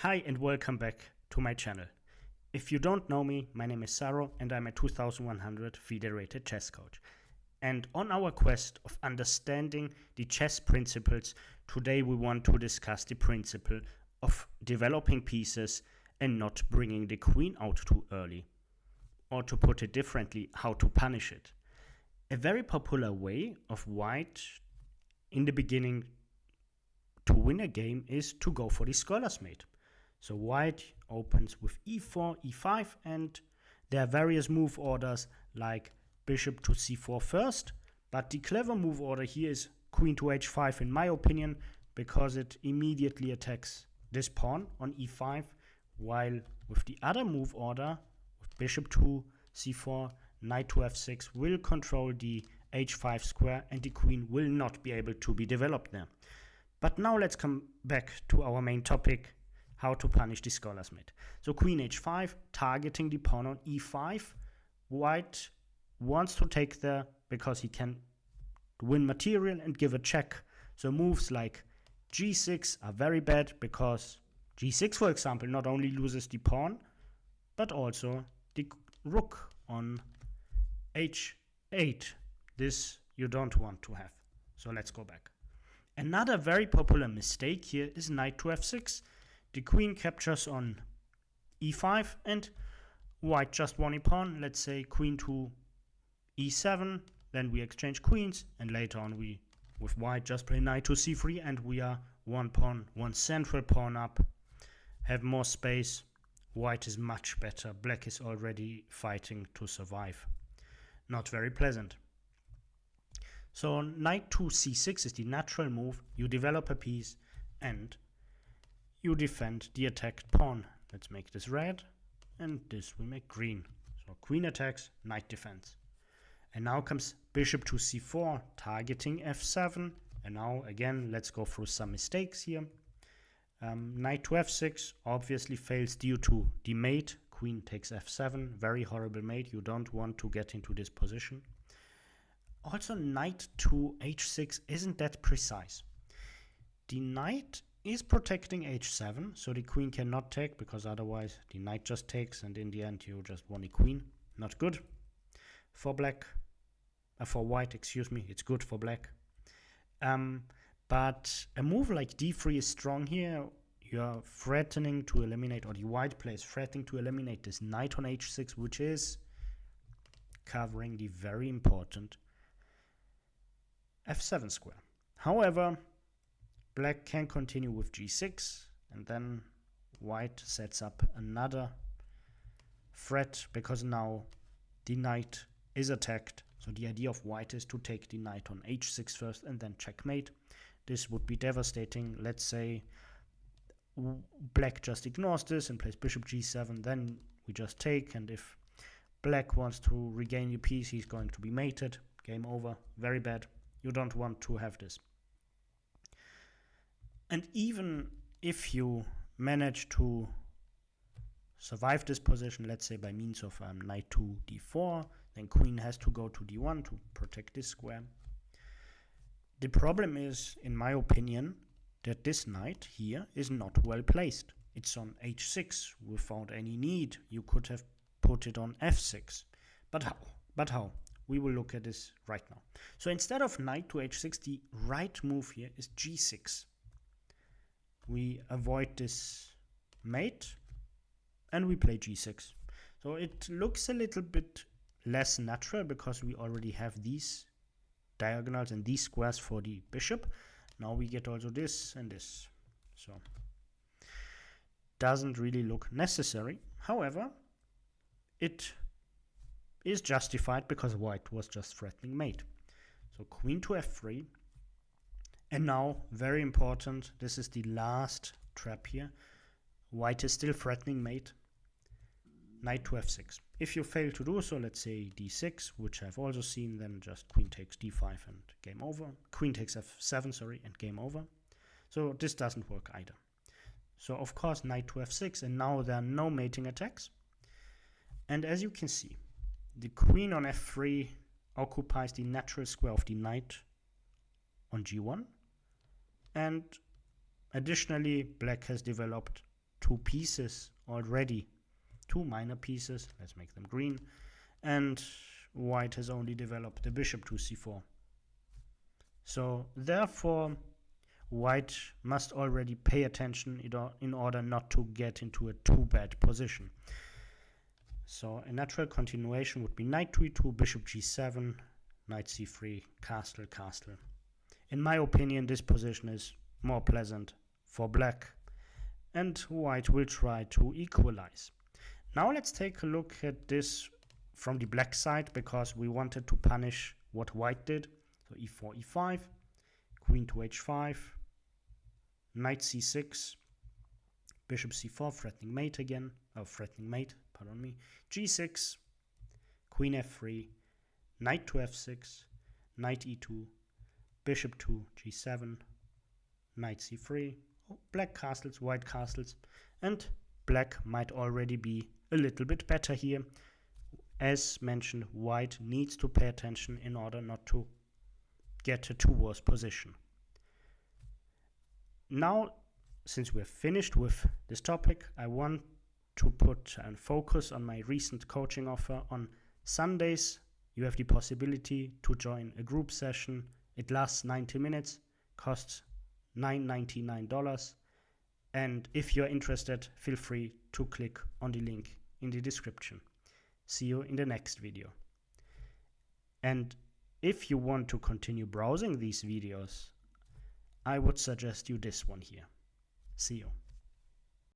Hi and welcome back to my channel. If you don't know me, my name is Saro and I'm a 2100 federated chess coach. And on our quest of understanding the chess principles, today we want to discuss the principle of developing pieces and not bringing the queen out too early. Or to put it differently, how to punish it. A very popular way of white in the beginning to win a game is to go for the scholar's mate. So white opens with e4, e5, and there are various move orders like bishop to c4 first, but the clever move order here is queen to h5 in my opinion, because it immediately attacks this pawn on e5, while with the other move order, with bishop to c4, knight to f6 will control the h5 square and the queen will not be able to be developed there. But now let's come back to our main topic, how to punish the scholar's mate. So queen h5, targeting the pawn on e5. White wants to take there because he can win material and give a check. So moves like g6 are very bad because g6, for example, not only loses the pawn, but also the rook on h8. This you don't want to have. So let's go back. Another very popular mistake here is knight to f6. The queen captures on e5 and white just won a pawn. Let's say queen to e7, then we exchange queens, and later on we, with white, just play knight to c3 and we are one central pawn up, have more space. White is much better. Black is already fighting to survive. Not very pleasant. So knight to c6 is the natural move. You develop a piece and you defend the attacked pawn. Let's make this red, and this we make green. So queen attacks, knight defends. And now comes bishop to c4, targeting f7. And now again, let's go through some mistakes here. Knight to f6 obviously fails due to the mate. Queen takes f7, very horrible mate. You don't want to get into this position. Also, knight to h6 isn't that precise. The knight is protecting h7, so the queen cannot take, because otherwise the knight just takes and in the end you just won a queen. Not good for black, for white, excuse me. It's good for black. But a move like d3 is strong here. You're threatening to eliminate, or the white player is threatening to eliminate this knight on h6, which is covering the very important f7 square. However, black can continue with g6, and then white sets up another threat because now the knight is attacked. So the idea of white is to take the knight on h6 first and then checkmate. This would be devastating. Let's say black just ignores this and plays bishop g7, then we just take, and if black wants to regain the piece, he's going to be mated. Game over. Very bad. You don't want to have this. And even if you manage to survive this position, let's say by means of knight to d4, then queen has to go to d1 to protect this square. The problem is, in my opinion, that this knight here is not well placed. It's on h6 without any need. You could have put it on f6. But how? How? We will look at this right now. So instead of knight to h6, the right move here is g6. We avoid this mate and we play g6. So it looks a little bit less natural because we already have these diagonals and these squares for the bishop. Now we get also this and this. So doesn't really look necessary. However, it is justified because white was just threatening mate. So queen to f3. And now, very important, this is the last trap here. White is still threatening mate. Knight to f6. If you fail to do so, let's say d6, which I've also seen, then just queen takes d5 and game over. Queen takes f7, sorry, and game over. So this doesn't work either. So of course, knight to f6, and now there are no mating attacks. And as you can see, the queen on f3 occupies the natural square of the knight on g1. And additionally, black has developed two pieces already, two minor pieces, let's make them green, and white has only developed the bishop to c4. So therefore white must already pay attention in order not to get into a too bad position. So a natural continuation would be knight to e2, bishop g7, knight c3, castle, castle. In my opinion, this position is more pleasant for black, and white will try to equalize. Now let's take a look at this from the black side, because we wanted to punish what white did. So e4, e5, queen to h5, knight c6, bishop c4, threatening mate again, pardon me, g6, queen f3, knight to f6, knight e2, bishop to g7, knight c3, black castles, white castles, and black might already be a little bit better here. As mentioned, white needs to pay attention in order not to get a too worse position. Now, since we're finished with this topic, I want to put and focus on my recent coaching offer. On Sundays, you have the possibility to join a group session. It lasts 90 minutes, costs $9.99. And if you're interested, feel free to click on the link in the description. See you in the next video. And if you want to continue browsing these videos, I would suggest you this one here. See you.